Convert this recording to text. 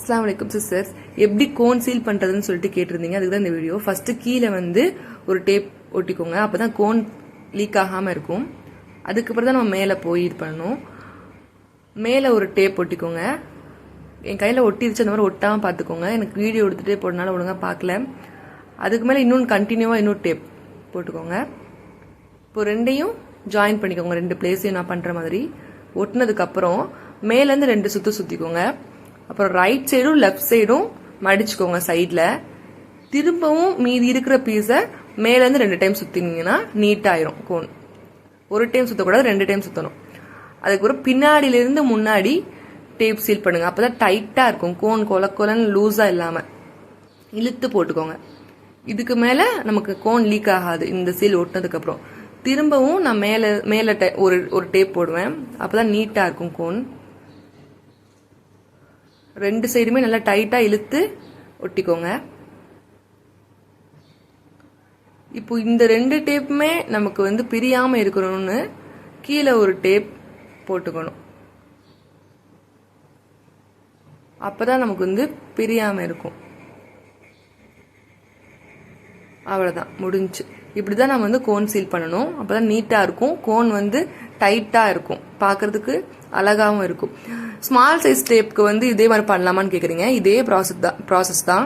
அஸ்ஸலாமு அலைக்கும் சிஸ்டர்ஸ். எப்படி கோன் சீல் பண்றதுன்னு சொல்லிட்டு கேட்டிருந்தீங்க. அதுக்கு தான் இந்த வீடியோ. ஃபர்ஸ்ட் கீழே வந்து ஒரு டேப் ஒட்டிக்கோங்க. அப்பதான் கோன் லீக் ஆகாம இருக்கும். அதுக்கப்புறம் தான் நம்ம மேலே போய் இது பண்ணணும். மேலே ஒரு டேப் ஒட்டிக்கோங்க. என் கையில் ஒட்டிருச்சு, அந்த மாதிரி ஒட்டாமல் பார்த்துக்கோங்க. எனக்கு வீடியோ எடுத்துகிட்டே போடனால ஒழுங்காக பார்க்கல. அதுக்கு மேலே இன்னொன்று கண்டினியூவாக இன்னொரு டேப் போட்டுக்கோங்க. இப்போ ரெண்டையும் ஜாயின் பண்ணிக்கோங்க. ரெண்டு பிளேஸையும் நான் பண்ணுற மாதிரி ஒட்டினதுக்கப்புறம் மேலேருந்து 2 சுற்று சுற்றிக்கோங்க. அப்புறம் ரைட் சைடும் லெஃப்ட் சைடும் மடிச்சுக்கோங்க சைடில். திரும்பவும் மீதி இருக்கிற பீஸை மேலேருந்து 2 டைம் சுற்றினீங்கன்னா நீட்டாயிரும் கோன். ஒரு டைம் சுற்றக்கூடாது, 2 டைம் சுற்றணும். அதுக்கப்புறம் பின்னாடியிலேருந்து முன்னாடி டேப் சீல் பண்ணுங்க. அப்போதான் டைட்டாக இருக்கும். கோன் கொலன்னு லூஸாக இல்லாமல் இழுத்து போட்டுக்கோங்க. இதுக்கு மேலே நமக்கு கோன் லீக் ஆகாது. இந்த சீல் ஒட்டினதுக்கப்புறம் திரும்பவும் நான் மேலே ஒரு டேப் போடுவேன். அப்போதான் நீட்டாக இருக்கும் கோன். 2 சைடுமே நல்லா டைட்டாக இழுத்து ஒட்டிக்கோங்க. இப்போ இந்த 2 டேப்புமே நமக்கு வந்து பிரியாமல் இருக்கணும்னு கீழே ஒரு டேப் போட்டுக்கணும். அப்போதான் நமக்கு வந்து பிரியாமல் இருக்கும். அவ்வளோதான், முடிஞ்சு. இப்படி தான் நம்ம வந்து கோன் சீல் பண்ணணும். அப்போ தான் நீட்டாக இருக்கும். கோன் வந்து டைட்டாக இருக்கும், பார்க்கறதுக்கு அழகாகவும் இருக்கும். ஸ்மால் சைஸ் டேப்க்கு வந்து இதே மாதிரி பண்ணலாமான்னு கேட்குறீங்க. இதே ப்ராசஸ் தான்.